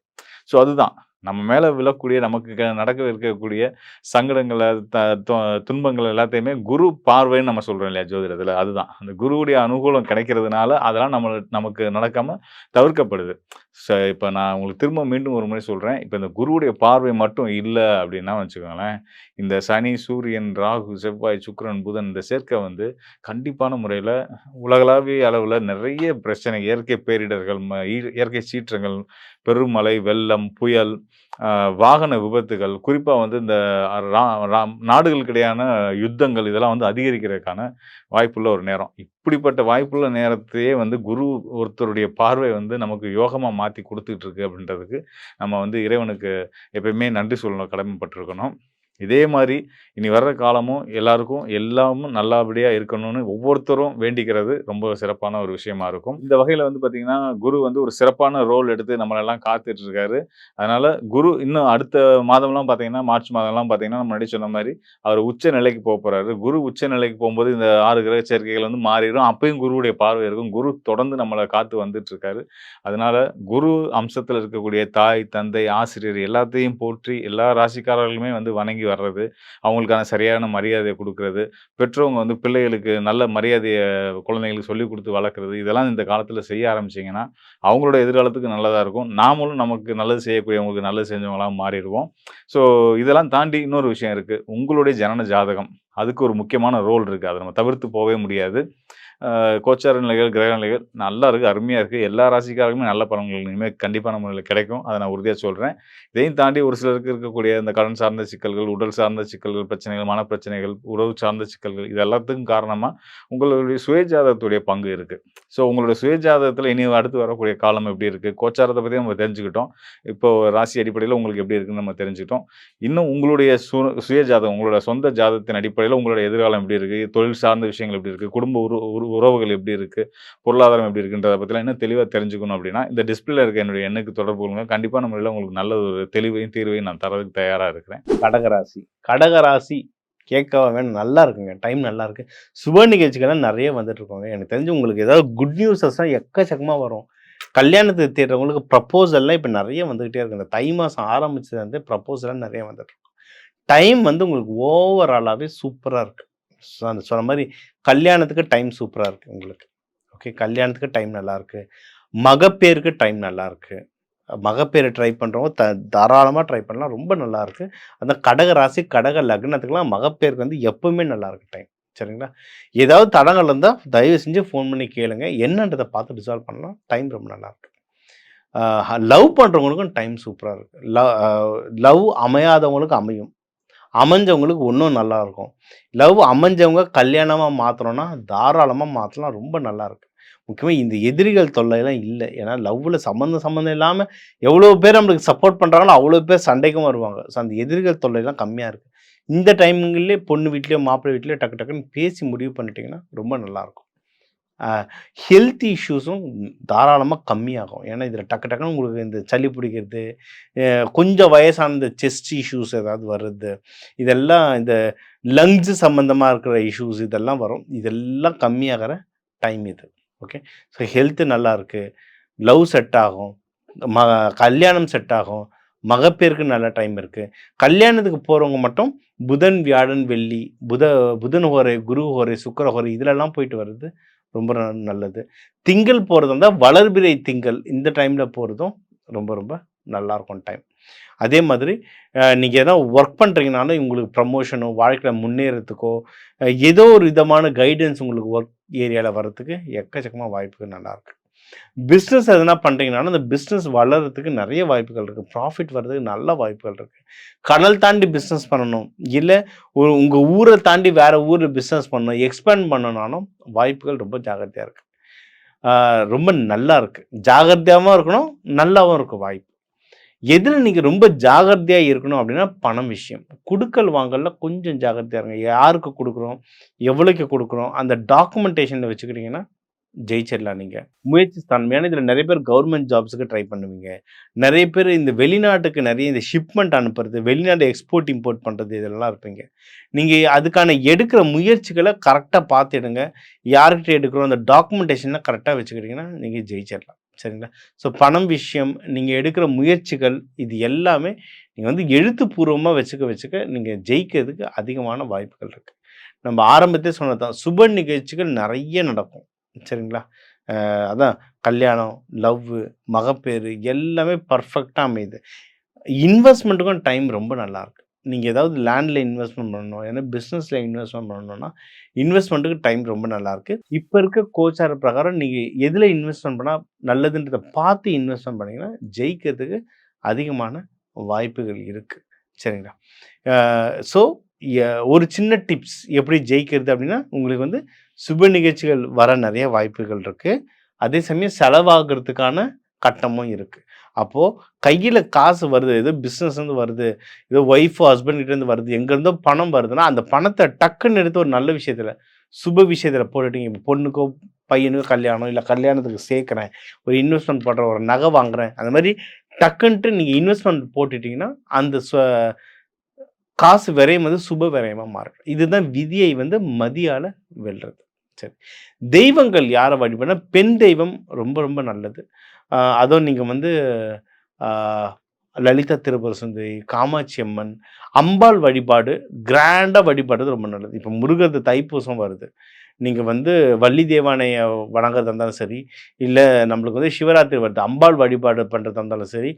A: ஸோ அதுதான். நம்ம மேல விழக்கூடிய நமக்கு நடக்க இருக்கக்கூடிய சங்கடங்கள, த தொ துன்பங்கள் எல்லாத்தையுமே குரு பார்வைன்னு நம்ம சொல்றோம் இல்லையா ஜோதிடத்துல. அதுதான். அந்த குருவுடைய அனுகூலம் கிடைக்கிறதுனால, அதெல்லாம் நமக்கு நடக்காம தவிர்க்கப்படுது. இப்ப நான் உங்களுக்கு திரும்ப மீண்டும் ஒரு முறை சொல்றேன். இப்ப இந்த குருவுடைய பார்வை மட்டும் இல்ல அப்டின்னா வச்சுக்கோங்களேன், இந்த சனி, சூரியன், ராகு, செவ்வாய், சுக்கிரன், புதன் இந்த சேர்க்கை வந்து கண்டிப்பான முறையில உலகளாவிய அளவுல நெறைய பிரச்சனை, இயற்கை பேரிடர்கள், இயற்கை சீற்றங்கள், பெருமழை, வெள்ளம், புயல், அ வாகன விபத்துகள், குறிப்பா வந்து இந்த ரா ராம் நாடுகளுக்கு இடையான யுத்தங்கள் இதெல்லாம் வந்து அதிகரிக்கிறதுக்கான வாய்ப்புள்ள ஒரு நேரம். இப்படிப்பட்ட வாய்ப்புள்ள நேரத்தையே வந்து குரு ஒருத்தருடைய பார்வை வந்து நமக்கு யோகமா மாத்தி குடுத்துட்டு இருக்கு அப்படின்றதுக்கு, நம்ம வந்து இறைவனுக்கு எப்பயுமே நன்றி சொல்லணும், கடமைப்பட்டுருக்கணும். இதே மாரி இனி வர்ற காலமும் எல்லாருக்கும் எல்லாமும் நல்லபடியா இருக்கணும்னு ஒவ்வொருத்தரும் வேண்டிக்கிறது ரொம்ப சிறப்பான ஒரு விஷயமா இருக்கும். இந்த வகையில வந்து பார்த்தீங்கன்னா, குரு வந்து ஒரு சிறப்பான ரோல் எடுத்து நம்மளெல்லாம் காத்துட்டு இருக்காரு. அதனால குரு இன்னும் அடுத்த மாதம்லாம் பார்த்தீங்கன்னா, மார்ச் மாதம்லாம் பார்த்தீங்கன்னா, நம்ம முன்னாடி சொன்ன மாரி அவர் உச்ச நிலைக்கு போப்போறாரு. குரு உச்ச நிலைக்கு போம்போது இந்த 6 கிரக சேர்க்கைகள் வந்து மாறிரும். அப்பயும் குருவுடைய பார்வை இருக்கும். குரு தொடர்ந்து நம்மள காத்து வந்துட்டு இருக்காரு. அதனால குரு அம்சத்துல இருக்கக்கூடிய தாய், தந்தை, ஆசிரியர் எல்லாத்தையும் போற்றி எல்லா ராசிக்காரர்களுமே வந்து வணங்கி வர்றது, அவங்களுக்கான சரியான மரியாதைய குடுக்குறது, பெற்றவங்க வந்து பிள்ளைகளுக்கு நல்ல மரியாதைய குழந்தைகளுக்கு சொல்லிக் குடுத்து வளர்க்குறது, இதெல்லாம் இந்த காலத்துல செய்ய ஆரம்பிச்சீங்கன்னா, அவங்களோட எதிர்காலத்துக்கு நல்லதா இருக்கும். நாமளும் நமக்கு நல்லது செய்யக்கூடியவங்களுக்கு நல்லது செஞ்சவங்களா மாறிருவோம். ஸோ இதெல்லாம் தாண்டி இன்னொரு விஷயம் இருக்கு. உங்களுடைய ஜனன ஜாதகம். அதுக்கு ஒரு முக்கியமான ரோல் இருக்கு. அத நம்ம தவிர்த்து போவே முடியாது. கோச்சார நிலைகள், கிரக நிலைகள் நல்லா இருக்கு. அருமையா இருக்கு. எல்லா ராசிக்காரர்களுமே நல்ல பலன்கள் இனிமே கண்டிப்பான முறையில கிடைக்கும். அத நான் உறுதியா சொல்றேன். இதையும் தாண்டி ஒரு சிலருக்கு இருக்கக்கூடிய இந்த கடன் சார்ந்த சிக்கல்கள், உடல் சார்ந்த சிக்கல்கள், பிரச்சனைகள், மனப்பிரச்சனைகள், உறவு சார்ந்த சிக்கல்கள் இது எல்லாத்துக்கும் காரணமா உங்களுடைய சுயஜாதகத்துடைய பங்கு இருக்கு. ஸோ உங்களுடைய சுயஜாதகத்துல இனி அடுத்து வரக்கூடிய காலம் எப்படி இருக்கு? கோச்சாரத்த பத்தி நம்ம தெரிஞ்சுக்கிட்டோம். இப்போ ராசி அடிப்படையில உங்களுக்கு எப்படி இருக்குன்னு நம்ம தெரிஞ்சுக்கிட்டோம். இன்னும் உங்களுடைய சுயஜாதகம், உங்களோட சொந்த ஜாதகத்தின் அடிப்படையில உங்களுடைய எதிர்காலம் எப்படி இருக்கு? தொழில் சார்ந்த விஷயங்கள் எப்படி இருக்கு? குடும்ப உறவுகள் எப்படி இருக்கு? பொருளாதாரம் எப்படி இருக்குன்றத பத்திலாம் இன்னும் தெளிவா தெரிஞ்சுக்கணும் அப்படின்னா, இந்த டிஸ்ப்ளேல இருக்க என்னுடைய எண்ணுக்கு தொடர்பு கொள்ளுங்க. கண்டிப்பான முறையில உங்களுக்கு நல்ல ஒரு தெளிவையும், தீர்வையும் நான் தர்றதுக்கு தயாரா இருக்கிறேன்.
B: கடகராசி. கடகராசி கேட்கவா வேணும். நல்லா இருக்குங்க. டைம் நல்லா இருக்கு. சுப நிகழ்ச்சிகள்லாம் நெறைய வந்துட்டு இருக்குங்க. எனக்கு தெரிஞ்சு உங்களுக்கு ஏதாவது குட் நியூஸஸ்லாம் எக்கச்சக்கமா வரும். கல்யாணத்துக்கு தேடுறவங்களுக்கு ப்ரப்போசல்லாம் இப்ப நெறைய வந்துகிட்டே இருக்கு. இந்த தை மாசம் ஆரம்பிச்சதுலருந்தே ப்ரப்போசல்லாம் நெறைய வந்துட்டு இருக்கு. டைம் வந்து உங்களுக்கு ஓவராலாவே சூப்பரா இருக்கு. அந்த சொன்ன மாரி கல்யாணத்துக்கு டைம் சூப்பரா இருக்கு உங்களுக்கு. ஓகே. கல்யாணத்துக்கு டைம் நல்லாயிருக்கு. மகப்பேறுக்கு டைம் நல்லாயிருக்கு. மகப்பேறு ட்ரை பண்ணுறவங்க தாராளமா ட்ரை பண்ணலாம். ரொம்ப நல்லாயிருக்கு. அந்த கடக ராசி, கடக லக்னத்துக்குலாம் மகப்பேறுக்கு வந்து எப்பவுமே நல்லாயிருக்கு டைம். சரிங்களா? ஏதாவது தடங்கல் இருந்தா தயவு செஞ்சு ஃபோன் பண்ணி கேளுங்க. என்னன்றத பார்த்து ரிசால்வ் பண்ணலாம். டைம் ரொம்ப நல்லாயிருக்கு. லவ் பண்ணுறவங்களுக்கும் டைம் சூப்பரா இருக்கு. லவ் அமையாதவங்களுக்கு அமையும். அமைஞ்சவங்களுக்கு இன்னும் நல்லாயிருக்கும். லவ் அமைஞ்சவங்க கல்யாணமா மாத்தணும்னா, தாராளமா மாத்தலாம். ரொம்ப நல்லாயிருக்கு. முக்கியமா இந்த எதிரிகள் தொல்லைலாம் இல்ல. ஏன்னா லவ்வுல சம்மந்தம் இல்லாம எவ்வளோ பேர் நம்மளுக்கு சப்போர்ட் பண்றாங்களோ, அவ்வளோ பேர் சண்டைக்கும் வருவாங்க. ஸோ அந்த எதிரிகள் தொல்லைலாம் கம்மியா இருக்கு. இந்த டைமிங்லயே பொண்ணு வீட்லயோ, மாப்பிள்ளை வீட்லயோ டக்கு டக்குன்னு பேசி முடிவு பண்ணிட்டீங்கன்னா, ரொம்ப நல்லாயிருக்கும். அ ஹெல்த் இஷ்யூஸும் தாராளமா கம்மியாகும். ஏன்னா இதில டக்கு டக்குன்னு உங்களுக்கு இந்த சளி பிடிக்கிறது, கொஞ்சம் வயசான இந்த செஸ்ட் இஷ்யூஸ் ஏதாவது வருது, இதெல்லாம் இந்த லங்ஸ் சம்மந்தமா இருக்கிற இஷ்யூஸ் இதெல்லாம் வரும். இதெல்லாம் கம்மியாகிற டைம் இது. ஓகே. ஸோ ஹெல்த்து நல்லாயிருக்கு. லவ் செட் ஆகும். ம கல்யாணம் செட் ஆகும். மகப்பேறுக்கு நல்ல டைம் இருக்கு. கல்யாணத்துக்கு போறவங்க மட்டும் புதன், வியாழன், வெள்ளி, புதன் ஹோரை, குரு ஹோரை, சுக்கிர ஹோரை இதுலலாம் போயிட்டு வர்றது ரொம்ப நல்லது. திங்கள் போறதா இருந்தா வளர்பிறை திங்கள் இந்த டைம்ல போறதும் ரொம்ப ரொம்ப நல்லாயிருக்கும் டைம். அதே மாதிரி நீங்க ஏதாவது ஒர்க் பண்றீங்கனாலும் உங்களுக்கு ப்ரமோஷனோ, வாழ்க்கையில முன்னேறதுக்கோ, ஏதோ ஒரு விதமான கைடன்ஸ் உங்களுக்கு ஒர்க் ஏரியால வர்றதுக்கு எக்கச்சக்கமா வாய்ப்புகள் நல்லாயிருக்கு. பிஸ்னஸ் எதனா பண்ணுறீங்கனாலும் அந்த பிஸ்னஸ் வளர்கிறதுக்கு நிறைய வாய்ப்புகள் இருக்குது. ப்ராஃபிட் வர்றதுக்கு நல்ல வாய்ப்புகள் இருக்குது. கடல் தாண்டி பிஸ்னஸ் பண்ணணும், இல்லை உங்கள் ஊரை தாண்டி வேறு ஊரில் பிஸ்னஸ் பண்ணணும், எக்ஸ்பேண்ட் பண்ணணும்னாலும் வாய்ப்புகள் ரொம்ப ஜாகிரதையாக இருக்குது. ரொம்ப நல்லா இருக்குது. ஜாகிரதையாகவும் இருக்கணும், நல்லாவும் இருக்கும் வாய்ப்பு. எதில் நீங்கள் ரொம்ப ஜாகிரதையாக இருக்கணும் அப்படின்னா பணம் விஷயம். குடுக்கல் வாங்கல கொஞ்சம் ஜாகிரதையாக இருங்க. யாருக்கு கொடுக்குறோம், எவ்வளோக்கு கொடுக்குறோம், அந்த டாக்குமெண்டேஷனில் வச்சுக்கிட்டிங்கன்னா ஜெயிச்சிடலாம் நீங்கள். முயற்சி தன்மையான இதில் நிறைய பேர் கவர்மெண்ட் ஜாப்ஸுக்கு ட்ரை பண்ணுவீங்க. நிறைய பேர் இந்த வெளிநாட்டுக்கு நிறைய இந்த ஷிப்மெண்ட் அனுப்புறது, வெளிநாடு எக்ஸ்போர்ட் இம்போர்ட் பண்ணுறது இதெல்லாம் இருப்பீங்க. நீங்கள் அதுக்கான எடுக்கிற முயற்சிகளை கரெக்டாக பார்த்து எடுங்க. யார்கிட்ட எடுக்கிறோம் அந்த டாக்குமெண்டேஷன்லாம் கரெக்டாக வச்சுக்கிட்டிங்கன்னா நீங்கள் ஜெயிச்சிடலாம். சரிங்களா? ஸோ பணம் விஷயம், நீங்கள் எடுக்கிற முயற்சிகள் இது எல்லாமே நீங்கள் வந்து எழுத்துப்பூர்வமாக வச்சுக்க நீங்கள் ஜெயிக்கிறதுக்கு அதிகமான வாய்ப்புகள் இருக்குது. நம்ம ஆரம்பத்திலே சொன்னது தான், சுப நிகழ்ச்சிகள் நிறைய நடக்கும். சரிங்களா? அதான் கல்யாணம், லவ்வு, மகப்பேறு எல்லாமே பர்ஃபெக்ட்டா அமையுது. இன்வெஸ்ட்மெண்ட்டுக்கும் டைம் ரொம்ப நல்லாயிருக்கு. நீங்க ஏதாவது லேண்ட்ல இன்வெஸ்ட்மெண்ட் பண்ணணும், ஏன்னா பிசினஸ்ல இன்வெஸ்ட்மெண்ட் பண்ணணும்னா, இன்வெஸ்ட்மெண்ட்டுக்கு டைம் ரொம்ப நல்லாயிருக்கு. இப்ப இருக்க கோச்சார பிரகாரம் நீங்க எதுல இன்வெஸ்ட்மெண்ட் பண்ணா நல்லதுன்றத பார்த்து இன்வெஸ்ட்மெண்ட் பண்ணீங்கன்னா, ஜெயிக்கிறதுக்கு அதிகமான வாய்ப்புகள் இருக்கு. சரிங்களா? ஸோ ஒரு சின்ன டிப்ஸ் எப்படி ஜெயிக்கிறது அப்படின்னா, உங்களுக்கு வந்து சுப நிகழ்ச்சிகள் வர நிறைய வாய்ப்புகள் இருக்கு. அதே சமயம் செலவாகிறதுக்கான கட்டமும் இருக்கு. அப்போ கையில காசு வருது, ஏதோ பிசினஸ்லேருந்து வருது, ஏதோ ஒய்ஃபோ ஹஸ்பண்ட் கிட்டேருந்து வருது, எங்கேருந்தோ பணம் வருதுன்னா, அந்த பணத்தை டக்குன்னு எடுத்து ஒரு நல்ல விஷயத்துல, சுப விஷயத்துல போட்டுட்டீங்க. இப்போ பொண்ணுக்கோ பையனுக்கோ கல்யாணம், இல்லை கல்யாணத்துக்கு சேர்க்குறேன், ஒரு இன்வெஸ்ட்மெண்ட் பண்ணுறேன், ஒரு நகை வாங்குறேன், அந்த மாதிரி டக்குன்ட்டு நீங்கள் இன்வெஸ்ட்மெண்ட் போட்டுட்டீங்கன்னா, அந்த காசு விரயம் வந்து சுப விரயமா மாறும். இதுதான் விதியை வந்து மதியால வெல்றது. சரி. தெய்வங்கள் யாரை வழிபட, பெண் தெய்வம் ரொம்ப ரொம்ப நல்லது. அதுவும் நீங்க வந்து ஆ லலிதா திரிபுர சுந்தரி, காமாட்சி அம்மன், அம்பாள் வழிபாடு கிராண்டா வழிபடுறது ரொம்ப நல்லது. இப்போ முருகர் தைப்பூசம் வருது. நீங்க வந்து வள்ளி தேவானைய வணங்குறதா இருந்தாலும் சரி, இல்ல நம்மளுக்கு வந்து சிவராத்திரி வருது, அம்பாள் வழிபாடு பண்றதா இருந்தாலும் சரி,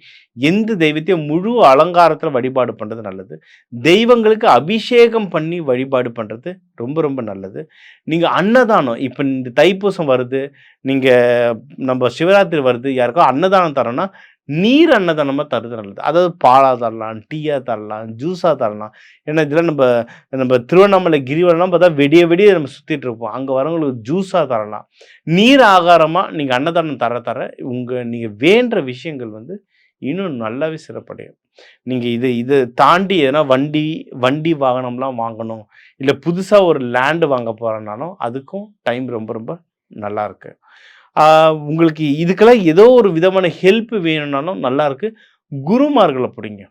B: எந்த தெய்வத்தையும் முழு அலங்காரத்துல வழிபாடு பண்றது நல்லது. தெய்வங்களுக்கு அபிஷேகம் பண்ணி வழிபாடு பண்றது ரொம்ப ரொம்ப நல்லது. நீங்க அன்னதானம், இப்ப இந்த தைப்பூசம் வருது, நீங்க நம்ம சிவராத்திரி வருது, யாருக்கோ அன்னதானம் தரோம்னா, நீர் அன்னதானமா தர்றது நல்லது. அதாவது பாலா தரலாம், டீயா தரலாம், ஜூஸா தரலாம். ஏன்னா இதெல்லாம் நம்ம நம்ம திருவண்ணாமலை கிரிவலம்லாம் பார்த்தா விடிய விடிய நம்ம சுத்திட்டு இருப்போம். அங்க வரவங்களுக்கு ஜூஸா தரலாம். நீர் ஆகாரமா நீங்க அன்னதானம் தர நீங்க வேண்ட விஷயங்கள் வந்து இன்னும் நல்லாவே சிறப்படையும். நீங்க இத தாண்டி எதனா வண்டி வாகனம்லாம் வாங்கணும், இல்ல புதுசா ஒரு லேண்ட் வாங்க போறேன்னாலும் அதுக்கும் டைம் ரொம்ப ரொம்ப நல்லாயிருக்கு. உங்களுக்கு இதுக்கெல்லாம் ஏதோ ஒரு விதமான ஹெல்ப் வேணும்னாலும் நல்லாயிருக்கு. குருமார்கள புடிங்க.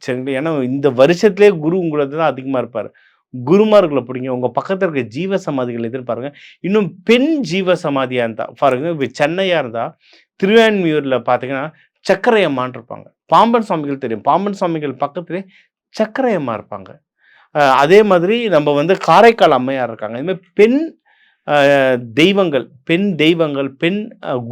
B: சரிங்களா? ஏன்னா இந்த வருஷத்திலேயே குரு உங்களது தான் அதிகமா இருப்பாரு. குருமார்கள புடிங்க. உங்க பக்கத்துல இருக்க ஜீவ சமாதிகள் எதிர்பாருங்க. இன்னும் பெண் ஜீவ சமாதியா இருந்தா பாருங்க, இப்ப சென்னையா இருந்தா திருவான்மியூர்ல பார்த்தீங்கன்னா, சக்கரை அம்மான்னு இருப்பாங்க. பாம்பன் சுவாமிகள் தெரியும். பாம்பன் சுவாமிகள் பக்கத்திலே சக்கரை அம்மா இருப்பாங்க. அதே மாதிரி நம்ம வந்து காரைக்கால் அம்மையார் இருக்காங்க. இது மாரி பெண் அ தெய்வங்கள், பெண்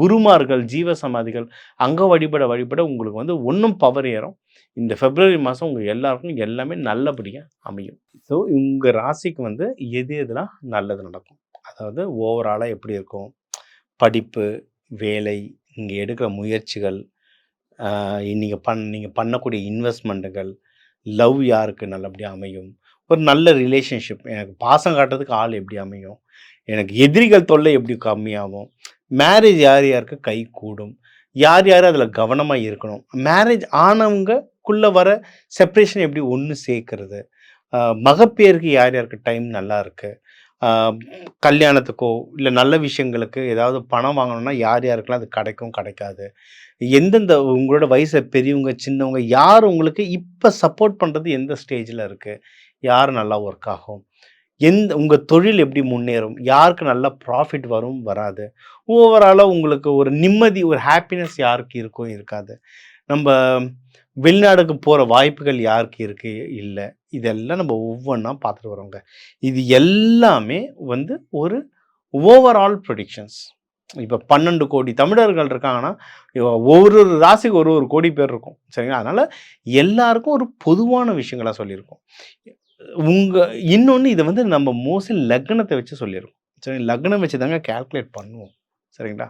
B: குருமார்கள், ஜீவ சமாதிகள் அங்க வழிபட உங்களுக்கு வந்து இன்னும் பவர் ஏறும். இந்த பிப்ரவரி மாதம் உங்க எல்லாருக்கும் எல்லாமே நல்லபடியா அமையும். ஸோ உங்க ராசிக்கு வந்து எதெல்லாம் நல்லது நடக்கும்? அதாவது ஓவராலா எப்படி இருக்கும்? படிப்பு, வேலை, நீங்க எடுக்கிற முயற்சிகள், அ நீங்க பண்ணக்கூடிய இன்வெஸ்ட்மெண்ட்டுகள், லவ் யாருக்கு நல்லபடியா அமையும்? ஒரு நல்ல ரிலேஷன்ஷிப், எனக்கு பாசம் காட்டுறதுக்கு ஆள் எப்படி அமையும்? எனக்கு எதிரிகள் தொல்லை எப்படி கம்மியாகும்? மேரேஜ் யார் யாருக்கு கைகூடும்? யார் யார் அதில கவனமா இருக்கணும்? மேரேஜ் ஆனவங்கக்குள்ள வர செப்பரேஷன் எப்படி ஒண்ணு சேர்க்கிறது? மகப்பேறுக்கு யார் யாருக்கு டைம் நல்லா இருக்கு? அ கல்யாணத்துக்கோ, இல்ல நல்ல விஷயங்களுக்கு ஏதாவது பணம் வாங்கணும்னா யார் யாருக்கெல்லாம் அது கிடைக்கும், கிடைக்காது? எந்தெந்த உங்களோட வயசுல பெரியவங்க, சின்னவங்க யார் உங்களுக்கு இப்ப சப்போர்ட் பண்றது எந்த ஸ்டேஜ்ல இருக்கு? யார் நல்லா ஒர்க் ஆகும்? உங்க தொழில் எப்படி முன்னேறும்? யாருக்கு நல்ல ப்ராஃபிட் வரும், வராது? ஓவராலா உங்களுக்கு ஒரு நிம்மதி, ஒரு ஹேப்பினஸ் யாருக்கு இருக்கும், இருக்காது? நம்ப வெளிநாடுக்கு போற வாய்ப்புகள் யாருக்கு இருக்கு, இல்ல? இதெல்லாம் நம்ம ஒவ்வொன்னா பார்த்துட்டு வரோங்க. இது எல்லாமே வந்து ஒரு ஓவரால் ப்ரெடிக்ஷன்ஸ். இப்ப 12,00,00,000 தமிழர்கள் இருக்காங்கன்னா, ஒவ்வொரு ராசிக்கு ஒரு ஒரு கோடி பேர் இருக்கும். சரிங்களா? அதனால எல்லாருக்கும் ஒரு பொதுவான விஷயங்களா சொல்லியிருக்கோம். உங்க இன்னொன்னு இத வந்து நம்ம மோஸ்ட்லி லக்னத்த வச்சு சொல்லியிருக்கோம். சரி, லக்னம் வச்சு தாங்க கால்குலேட் பண்ணுவோம். சரிங்களா?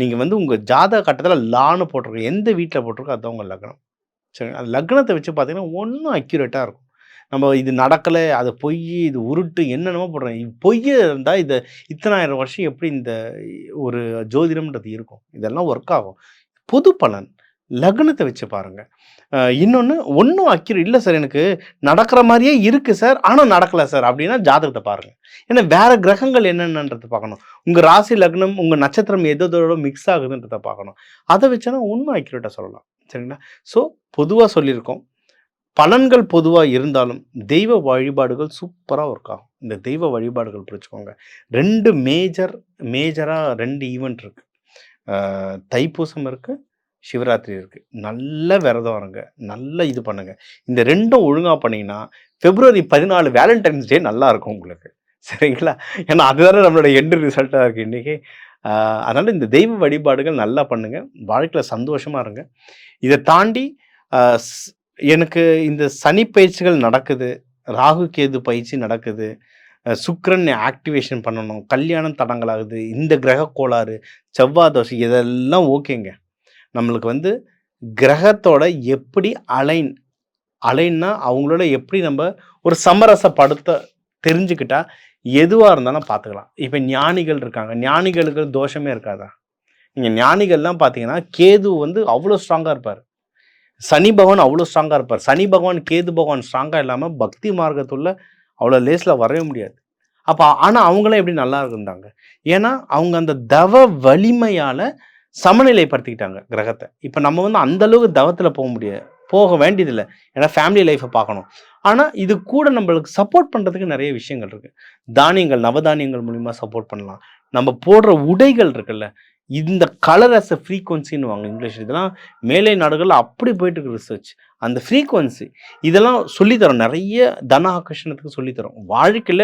B: நீங்க வந்து உங்க ஜாதக கட்டத்துல லான்னு போட்டிருக்கும். எந்த வீட்ல போட்டிருக்கோ அதுதான் உங்க லக்னம். சரிங்களா? அந்த லக்னத்த வச்சு பார்த்தீங்கன்னா, இன்னும் அக்யூரேட்டா இருக்கும். நம்ம இது நடக்கல, அது பொய்யி, இது உருட்டு என்னென்னமோ போடுறோம். பொய்யா இருந்தா இத்தனாயிரம் வருஷம் எப்படி இந்த ஒரு ஜோதிடம்ன்றது இருக்கும்? இதெல்லாம் ஒர்க் ஆகும். பொது பலன். லக்னத்தை வச்சு பாருங்க. இன்னொன்னு ஒண்ணும் அக்யூரேட் இல்ல சார், எனக்கு நடக்கிற மாரியே இருக்கு சார், ஆனா நடக்கல சார் அப்படின்னா ஜாதகத்த பாருங்க. ஏன்னா வேற கிரகங்கள் என்னென்னன்றத பார்க்கணும். உங்க ராசி, லக்னம், உங்க நட்சத்திரம் எதோட மிக்ஸ் ஆகுதுன்றத பார்க்கணும். அத வச்சா இன்னும் அக்யூரேட்டா சொல்லலாம். சரிங்களா? ஸோ பொதுவா சொல்லியிருக்கோம். பலன்கள் பொதுவா இருந்தாலும், தெய்வ வழிபாடுகள் சூப்பரா ஒர்க் ஆகும். இந்த தெய்வ வழிபாடுகள் புரிஞ்சுக்கோங்க. 2 மேஜரா 2 ஈவென்ட் இருக்கு. தைப்பூசம் இருக்கு, சிவராத்திரி இருக்கு. நல்ல விரதம் இருங்க. நல்ல இது பண்ணுங்க. இந்த 2ம் ஒழுங்கா பண்ணீங்கன்னா, பிப்ரவரி 14 வேலண்டைன்ஸ் டே நல்லா இருக்கும் உங்களுக்கு. சரிங்களா? ஏன்னா அதுதானே நம்மளோட எண்ட் ரிசல்ட்டா இருக்கு இன்னைக்கு. அதனால இந்த தெய்வ வழிபாடுகள் நல்லா பண்ணுங்க. வாழ்க்கையில சந்தோஷமா இருங்க. இத தாண்டி அ ஸ் எனக்கு இந்த சனி பயிற்சிகள் நடக்குது. ராகு, கேது பயிற்சி நடக்குது. சுக்கிரன் ஆக்டிவேஷன் பண்ணணும். கல்யாணம் தடங்கலாகுது. இந்த கிரக கோளாறு, செவ்வாய் தோஷை இதெல்லாம் ஓகேங்க. நம்மளுக்கு வந்து கிரகத்தோட எப்படி அலைன்னா அவங்களோட எப்படி நம்ம ஒரு சமரசப்படுத்த தெரிஞ்சுக்கிட்டா எதுவா இருந்தாலும் பார்த்துக்கலாம். இப்ப ஞானிகள் இருக்காங்க. ஞானிகளுக்கு தோஷமே இருக்காதா? நீங்க ஞானிகள்லாம் பார்த்தீங்கன்னா, கேது வந்து அவ்வளோ ஸ்ட்ராங்கா இருப்பாரு. சனி பகவான் அவ்வளோ ஸ்ட்ராங்கா இருப்பார். சனி பகவான், கேது பகவான் ஸ்ட்ராங்கா இல்லாம பக்தி மார்க்கத்துள்ள அவ்வளோ லேஸ்ல வரவே முடியாது. ஆனா அவங்கலாம் எப்படி நல்லா இருந்தாங்க? ஏன்னா, அவங்க அந்த தவ வலிமையால சமநிலைப்படுத்திக்கிட்டாங்க கிரகத்த. இப்ப நம்ம வந்து அந்த அளவுக்கு தவத்துல போக வேண்டியதில்ல. ஏன்னா ஃபேமிலி லைஃப்ப பார்க்கணும். ஆனா, இது கூட நம்மளுக்கு சப்போர்ட் பண்றதுக்கு நெறைய விஷயங்கள் இருக்கு. தானியங்கள், நவதானியங்கள் மூலியமா சப்போர்ட் பண்ணலாம். நம்ம போடுற உடைகள் இருக்குல்ல, இந்த கலர் ஆஸ் எ ஃப்ரீக்வன்சின்னுவாங்க இங்கிலீஷ். இதெல்லாம் மேலை நாடுகள்ல அப்படி போயிட்டு இருக்கு ரிசர்ச். அந்த ஃப்ரீக்வன்சி இதெல்லாம் சொல்லி தரோம். நெறைய தன ஆகர்ஷணத்துக்கு சொல்லி தரோம். வாழ்க்கையில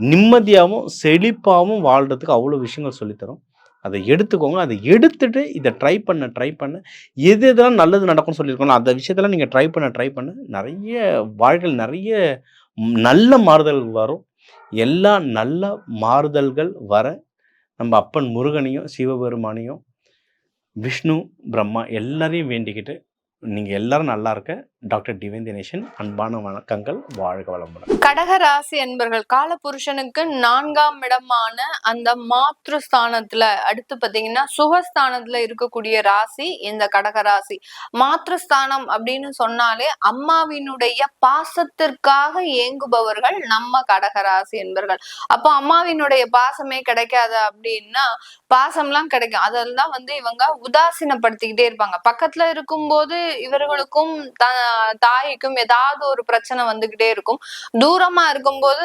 B: நிம்மதியாவும், செழிப்பாவும் வாழ்றதுக்கு அவ்வளோ விஷயங்கள் சொல்லி தரோம். அத எடுத்துக்கோங்க. அத எடுத்துட்டு இத ட்ரை பண்ண எது எதெல்லாம் நல்லது நடக்கும்னு சொல்லியிருக்கோம்ல, அந்த விஷயத்தெல்லாம் நீங்க ட்ரை பண்ண நெறைய வாழ்க்கையில நெறைய நல்ல மாறுதல்கள் வரும். எல்லா நல்ல மாறுதல்கள் வர நம்ம அப்பன் முருகனையும், சிவபெருமானையும், விஷ்ணு, பிரம்மா எல்லாரையும் வேண்டிக்கிட்டு, நீங்க எல்லாரும் நல்லா இருக்க. டாக்டர் டிவைன் தினேஷன் அன்பான வணக்கங்கள். வாழ்க வளமுடன்.
C: கடக ராசி என்பர்கள் காலபுருஷனுக்கு 4ஆம் இடமான அந்த மாத்ருஸ்தானத்துல அடுத்து பாத்தீங்கன்னா சுகஸ்தானத்துல இருக்கக்கூடிய ராசி இந்த கடக ராசி. மாத்ருஸ்தானம் அப்படின்னு சொன்னாலே அம்மாவினுடைய பாசத்திற்காக ஏங்குபவர்கள் நம்ம கடக ராசி என்பர்கள். அப்போ அம்மாவினுடைய பாசமே கிடைக்காத அப்படின்னா பாசம்லாம் கிடைக்கும். அதெல்லாம் வந்து இவங்க உதாசீனப்படுத்திக்கிட்டே இருப்பாங்க. பக்கத்துல இருக்கும்போது இவர்களுக்கும் தாய்க்கும் ஏதாவது ஒரு பிரச்சனை வந்துகிட்டே இருக்கும். தூரமா இருக்கும்போது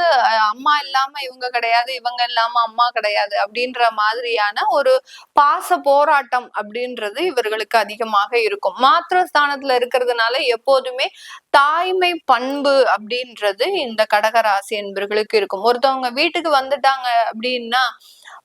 C: அம்மா இல்லாம இவங்க கிடையாது, இவங்க இல்லாம அம்மா கிடையாது அப்படின்ற மாதிரியான ஒரு பாச போராட்டம் அப்படின்றது இவர்களுக்கு அதிகமாக இருக்கும். மாத்திரஸ்தானத்துல இருக்கிறதுனால எப்போதுமே தாய்மை பண்பு அப்படின்றது இந்த கடகராசி என்பவர்களுக்கு இருக்கும். ஒருத்தவங்க வீட்டுக்கு வந்துட்டாங்க அப்படின்னா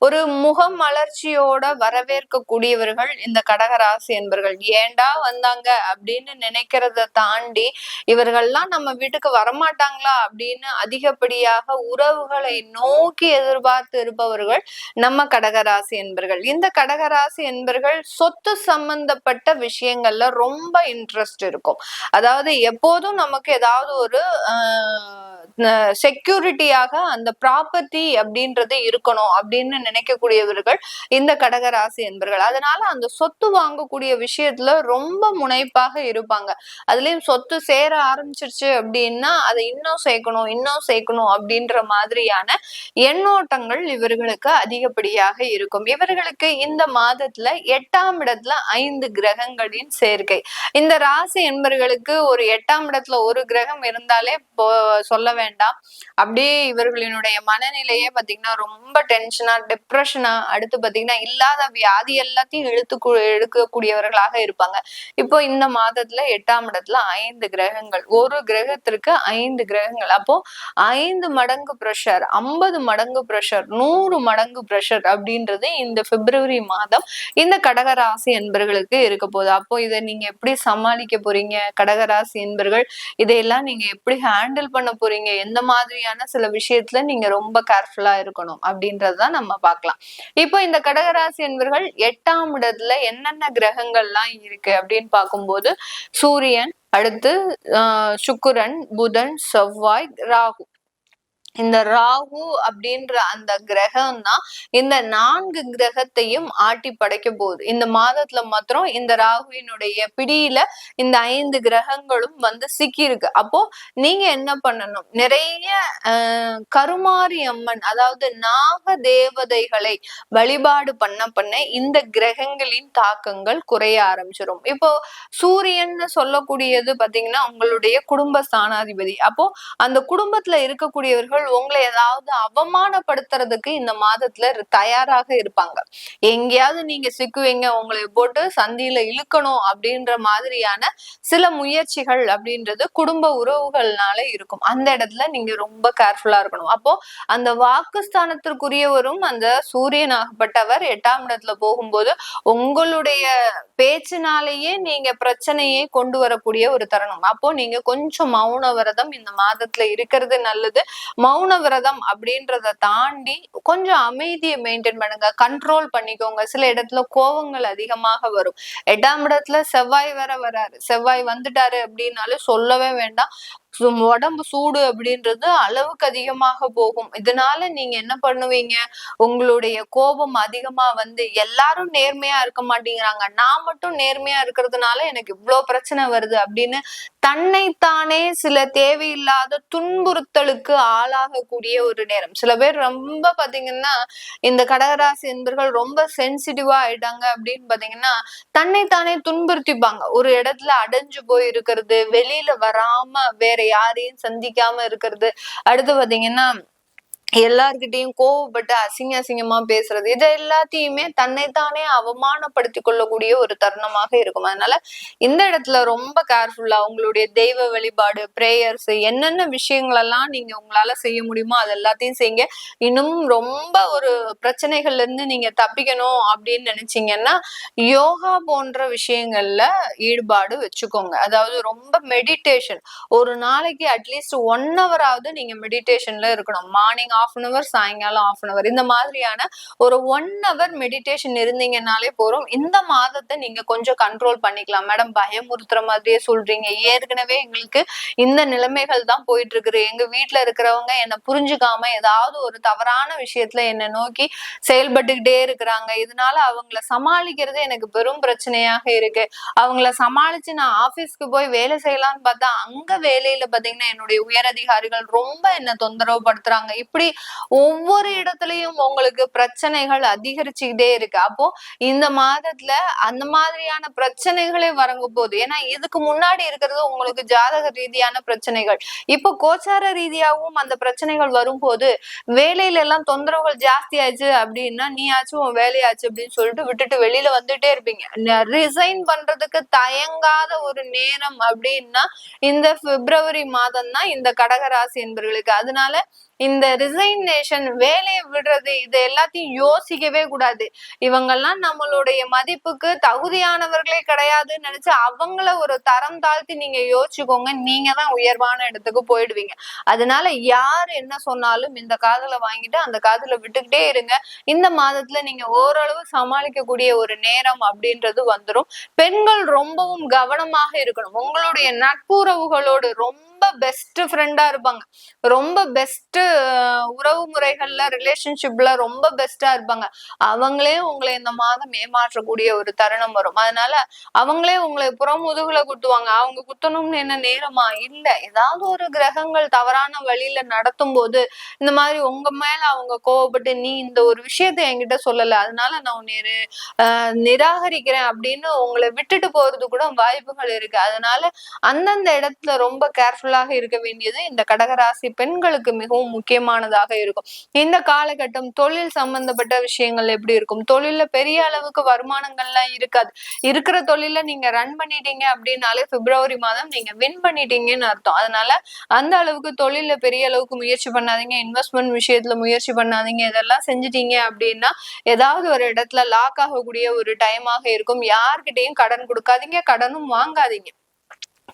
C: ஒரு முகமலர்ச்சியோட வரவேற்கக்கூடியவர்கள் இந்த கடகராசி என்பர்கள். ஏண்டா வந்தாங்க அப்படின்னு நினைக்கிறத தாண்டி இவர்கள்லாம் நம்ம வீட்டுக்கு வரமாட்டாங்களா அப்படின்னு அதிகப்படியாக உறவுகளை நோக்கி எதிர்பார்த்து இருப்பவர்கள் நம்ம கடகராசி என்பர்கள். இந்த கடகராசி என்பர்கள் சொத்து சம்பந்தப்பட்ட விஷயங்கள்ல ரொம்ப இன்ட்ரெஸ்ட் இருக்கும். அதாவது எப்போதும் நமக்கு ஏதாவது ஒரு செக்யூரிட்டியாக அந்த ப்ராப்பர்ட்டி அப்படின்றது இருக்கணும் அப்படின்னு நினைக்கக்கூடியவர்கள் இந்த கடகராசி என்பர்கள். அதனால அந்த சொத்து வாங்கக்கூடிய விஷயத்துல ரொம்ப முனைப்பாக இருப்பாங்க. அதுலயும் சொத்து சேர ஆரம்பிச்சிருச்சு அப்படின்னா அதை இன்னும் சேர்க்கணும் அப்படின்ற மாதிரியான எண்ணோட்டங்கள் இவர்களுக்கு அதிகப்படியாக இருக்கும். இவர்களுக்கு இந்த மாதத்துல 8ஆம் இடத்துல 5 கிரகங்களின் சேர்க்கை. இந்த ராசி என்பவர்களுக்கு ஒரு 8ஆம் இடத்துல ஒரு கிரகம் இருந்தாலே சொல்ல வேண்டாம். அப்படியே இவர்களினுடைய மனநிலையே பாத்தீங்கன்னா ரொம்ப டென்ஷனா, டிப்ரெஷனா, அடுத்து பாத்தீங்கன்னா இல்லாத வியாதி எல்லாத்தையும் எடுக்கக்கூடியவர்களாக இருப்பாங்க. இப்போ இந்த மாதத்துல 8ஆம் இடத்துல 5 கிரகங்கள், ஒரு கிரகத்திற்கு 5 கிரகங்கள். அப்போ 5 மடங்கு பிரஷர், 50 மடங்கு பிரஷர், 100 மடங்கு பிரஷர் அப்படின்றது இந்த பிப்ரவரி மாதம் இந்த கடகராசி என்பர்களுக்கு இருக்க போகுது. அப்போ இதை நீங்க எப்படி சமாளிக்க போறீங்க கடகராசி என்பர்கள்? இதையெல்லாம் நீங்க எப்படி ஹேண்டில் பண்ண போறீங்க? எந்த மாதிரியான சில விஷயத்துல நீங்க ரொம்ப கேர்ஃபுல்லா இருக்கணும் அப்படின்றதான் நம்ம பார்க்கலாம். இப்போ இந்த கடகராசி என்பர்கள் 8ஆம் இடத்துல என்னென்ன கிரகங்கள்லாம் இருக்கு அப்படின்னு பார்க்கும்போது சூரியன், அடுத்து சுக்கிரன், புதன், செவ்வாய், ராகு. இந்த ராகு அப்படின்ற அந்த கிரகம் தான் இந்த 4 கிரகத்தையும் ஆட்டி படைக்க போகுது. இந்த மாதத்துல மாத்திரம் இந்த ராகுவினுடைய பிடியில இந்த 5 கிரகங்களும் வந்து சிக்கி இருக்கு. அப்போ நீங்க என்ன பண்ணணும், நிறைய கருமாரி அம்மன், அதாவது நாக தேவதைகளை வழிபாடு பண்ண இந்த கிரகங்களின் தாக்கங்கள் குறைய ஆரம்பிச்சிடும். இப்போ சூரியன் சொல்லக்கூடியது பாத்தீங்கன்னா உங்களுடைய குடும்ப ஸ்தானாதிபதி. அப்போ அந்த குடும்பத்துல இருக்கக்கூடியவர்கள் உங்களை ஏதாவது அவமானப்படுத்துறதுக்கு இந்த மாதத்துல தயாராக இருப்பாங்க. எங்கேயாவது நீங்க சிக்குவீங்க, உங்களை போட்டு சந்தியில இழுக்கணும் அப்படின்ற மாதிரியான சில முயற்சிகள் அப்படின்றது குடும்ப உறவுகள்னால இருக்கும். அந்த இடத்துல நீங்க ரொம்ப கேர்ஃபுல்லா இருக்கணும். அப்போ அந்த வாக்குஸ்தானத்திற்குரியவரும் அந்த சூரியனாகப்பட்டவர் 8ஆம் இடத்துல போகும்போது உங்களுடைய பேச்சினாலேயே நீங்க பிரச்சனையை கொண்டு வரக்கூடிய ஒரு தருணம். அப்போ நீங்க கொஞ்சம் மௌன விரதம் இந்த மாதத்துல இருக்கிறது நல்லது. மௌன விரதம் அப்படின்றத தாண்டி கொஞ்சம் அமைதியை மெயின்டைன் பண்ணுங்க, கண்ட்ரோல் பண்ணிக்கோங்க. சில இடத்துல கோவங்கள் அதிகமாக வரும். 8ஆம் இடத்துல செவ்வாய் வேற வராரு. செவ்வாய் வந்துட்டாரு அப்படின்னாலும் சொல்லவே வேண்டாம், உடம்பு சூடு அப்படின்றது அளவுக்கு அதிகமாக போகும். இதனால நீங்க என்ன பண்ணுவீங்க, உங்களுடைய கோபம் அதிகமா வந்து எல்லாரும் நேர்மையா இருக்க மாட்டேங்கிறாங்க, நான் மட்டும் நேர்மையா இருக்கிறதுனால எனக்கு இவ்வளவு பிரச்சனை வருது அப்படின்னு தன்னைத்தானே சில தேவையில்லாத துன்புறுத்தலுக்கு ஆளாகக்கூடிய ஒரு நேரம். சில பேர் ரொம்ப பாத்தீங்கன்னா இந்த கடகராசி என்பர்கள் ரொம்ப சென்சிட்டிவா ஆயிட்டாங்க அப்படின்னு பாத்தீங்கன்னா தன்னைத்தானே துன்புறுத்திப்பாங்க. ஒரு இடத்துல அடைஞ்சு போய் இருக்கிறது, வெளியில வராம வேற யாரையும் சந்திக்காம இருக்கிறது, அடுத்து பாத்தீங்கன்னா எல்லார்கிட்டையும் கோவப்பட்டு அசிங்கமா பேசுறது, இது எல்லாத்தையுமே தன்னைத்தானே அவமானப்படுத்திக் கொள்ளக்கூடிய ஒரு தருணமாக இருக்கும். அதனால இந்த இடத்துல ரொம்ப கேர்ஃபுல்லா உங்களுடைய தெய்வ வழிபாடு, பிரேயர்ஸ், என்னென்ன விஷயங்கள் எல்லாம் நீங்க உங்களால செய்ய முடியுமோ அது எல்லாத்தையும் செய்யுங்க. இன்னும் ரொம்ப ஒரு பிரச்சனைகள்ல இருந்து நீங்க தப்பிக்கணும் அப்படின்னு நினைச்சீங்கன்னா யோகா போன்ற விஷயங்கள்ல ஈடுபாடு வச்சுக்கோங்க. அதாவது ரொம்ப மெடிடேஷன், ஒரு நாளைக்கு அட்லீஸ்ட் 1 ஹவராவது நீங்க மெடிடேஷன்ல இருக்கணும். மார்னிங் 1/2 hour, சாயங்காலம் 1/2 hour, இந்த மாதிரியான ஒரு 1 hour மெடிடேஷன் இருந்தீங்கன்னாலே போறோம். இந்த மாதத்தை நீங்க கொஞ்சம் கண்ட்ரோல் பண்ணிக்கலாம். மேடம் பயமுறுத்துற மாதிரியே சொல்றீங்க, ஏற்கனவே எங்களுக்கு இந்த நிலைமைகள் தான் போயிட்டு இருக்கு, எங்க வீட்டுல இருக்கிறவங்க என்ன புரிஞ்சுக்காம ஏதாவது ஒரு தவறான விஷயத்துல என்ன நோக்கி செயல்பட்டுக்கிட்டே இருக்கிறாங்க, இதனால அவங்கள சமாளிக்கிறது எனக்கு பெரும் பிரச்சனையாக இருக்கு, அவங்கள சமாளிச்சு நான் ஆபீஸ்க்கு போய் வேலை செய்யலாம்னு பார்த்தா அங்க வேலையில பாத்தீங்கன்னா என்னுடைய உயரதிகாரிகள் ரொம்ப என்ன தொந்தரவு படுத்துறாங்க, இப்படி ஒவ்வொரு இடத்துலயும் உங்களுக்கு பிரச்சனைகள் அதிகரிச்சுக்கிட்டே இருக்கு. அப்போ இந்த மாதத்துல அந்த மாதிரியான பிரச்சனைகளே வரங்க போகுது. ஏன்னா இதுக்கு முன்னாடி இருக்கிறது உங்களுக்கு ஜாதக ரீதியான பிரச்சனைகள், இப்ப கோச்சார ரீதியாகவும் அந்த பிரச்சனைகள் வரும்போது வேலையில எல்லாம் தொந்தரவுகள் ஜாஸ்தி ஆயிடுச்சு அப்படின்னா நீயாச்சும் உன் வேலையாச்சு அப்படின்னு சொல்லிட்டு விட்டுட்டு வெளியில வந்துட்டே இருப்பீங்க. ரிசைன் பண்றதுக்கு தயங்காத ஒரு நேரம் அப்படின்னா இந்த பிப்ரவரி மாதம் தான் இந்த கடகராசி என்பவர்களுக்கு. அதனால இந்த ரிசைனேஷன், வேலையை விடுறது, இது எல்லாத்தையும் யோசிக்கவே கூடாது. இவங்கெல்லாம் நம்மளுடைய மதிப்புக்கு தகுதியானவர்களே கிடையாதுன்னு நினைச்சு அவங்கள ஒரு தரம் தாழ்த்தி நீங்க யோசிச்சுக்கோங்க, நீங்க தான் உயர்வான இடத்துக்கு போயிடுவீங்க. அதனால யார் என்ன சொன்னாலும் இந்த காதுல வாங்கிட்டு அந்த காதுல விட்டுக்கிட்டே இருங்க. இந்த மாதத்துல நீங்க ஓரளவு சமாளிக்கக்கூடிய ஒரு நேரம் அப்படின்றது வந்துடும். பெண்கள் ரொம்பவும் கவனமாக இருக்கணும். உங்களுடைய நட்புறவுகளோடு ரொம்ப பெஸ்ட் ஃப்ரெண்டா இருப்பாங்க, ரொம்ப பெஸ்ட் உறவு முறைகள்ல ரிலேஷன்ஷிப்ல ரொம்ப பெஸ்டா இருப்பாங்க. அவங்களே உங்களை இந்த மாதம் ஏமாற்றக்கூடிய ஒரு தருணம் வரும். அதனால அவங்களே உங்களை புறமுதுகுல குத்துவாங்க. அவங்க குத்தணும்னு என்ன நேரமா இல்ல, ஏதாவது ஒரு கிரகங்கள் தவறான வழியில நடத்தும் போது இந்த மாதிரி உங்க மேல அவங்க கோவப்பட்டு நீ இந்த ஒரு விஷயத்த என்கிட்ட சொல்லல, அதனால நான் உன்னை நிராகரிக்கிறேன் அப்படின்னு உங்களை விட்டுட்டு போறது கூட வாய்ப்புகள் இருக்கு. அதனால அந்தந்த இடத்துல ரொம்ப கேர்ஃபுல்லாக இருக்க வேண்டியது இந்த கடகராசி பெண்களுக்கு மிகவும் முக்கியமானதாக இருக்கும். இந்த காலகட்டம் தொழில் சம்பந்தப்பட்ட விஷயங்கள் எப்படி இருக்கும், தொழில பெரிய அளவுக்கு வருமானங்கள்லாம் இருக்காது. இருக்கிற தொழில நீங்க ரன் பண்ணிட்டீங்க அப்படின்னாலே பிப்ரவரி மாதம் நீங்க வின் பண்ணிட்டீங்கன்னு அர்த்தம். அதனால அந்த அளவுக்கு தொழில பெரிய அளவுக்கு முயற்சி பண்ணாதீங்க, இன்வெஸ்ட்மெண்ட் விஷயத்துல முயற்சி பண்ணாதீங்க. இதெல்லாம் செஞ்சுட்டீங்க அப்படின்னா ஏதாவது ஒரு இடத்துல லாக் ஆகக்கூடிய ஒரு டைமாக இருக்கும். யார்கிட்டையும் கடன் கொடுக்காதீங்க, கடனும் வாங்காதீங்க.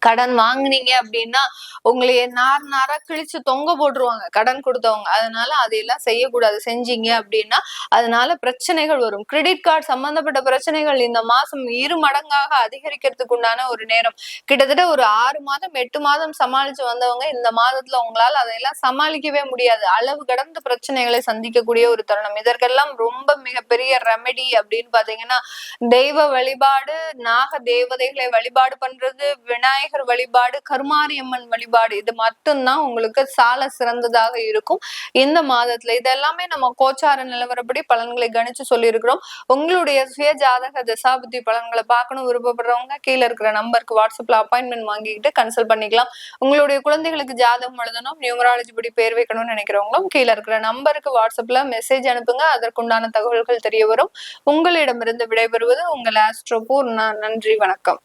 C: கடன் வாங்குனீங்க அப்படின்னா உங்களைய நார் நாரா கிழிச்சு தொங்க போட்டுருவாங்க கடன் கொடுத்தவங்க. அதனால அதையெல்லாம் செய்யக்கூடாது. செஞ்சீங்க அப்படின்னா அதனால பிரச்சனைகள் வரும். கிரெடிட் கார்டு சம்பந்தப்பட்ட பிரச்சனைகள் இந்த மாசம் 2 மடங்காக அதிகரிக்கிறதுக்கு உண்டான ஒரு நேரம். கிட்டத்தட்ட ஒரு 6 மாதம் 8 மாதம் சமாளிச்சு வந்தவங்க இந்த மாதத்துல உங்களால அதையெல்லாம் சமாளிக்கவே முடியாது. அளவு கடந்த பிரச்சனைகளை சந்திக்கக்கூடிய ஒரு தருணம். இதற்கெல்லாம் ரொம்ப மிகப்பெரிய ரெமெடி அப்படின்னு பாத்தீங்கன்னா தெய்வ வழிபாடு, நாக தேவதைகளை வழிபாடு பண்றது, விநாயகர் வழிபாடு, கருமாரியம்மன் வழிபாடு, இது மட்டும்தான் உங்களுக்கு சால சிறந்ததாக இருக்கும் இந்த மாதத்துல. இதெல்லாமே நம்ம கோச்சார நிலவரப்படி பலன்களை கணிச்சு சொல்லியிருக்கிறோம். உங்களுடைய சுய ஜாதக தசாபுத்தி பலன்களை பார்க்கணும் விருப்பப்படுறவங்க கீழே இருக்கிற நம்பருக்கு வாட்ஸ்அப்ல அப்பாயின்மெண்ட் வாங்கிக்கிட்டு கன்சல்ட் பண்ணிக்கலாம். உங்களுடைய குழந்தைகளுக்கு ஜாதகம் எழுதணும், நியூமராலஜி படி பேர் வைக்கணும்னு நினைக்கிறவங்களும் கீழே இருக்கிற நம்பருக்கு வாட்ஸ்அப்ல மெசேஜ் அனுப்புங்க. அதற்குண்டான தகவல்கள் தெரிய வரும். உங்களிடமிருந்து விடைபெறுவது உங்கள் ஆஸ்ட்ரோ பூர்ணா. நன்றி, வணக்கம்.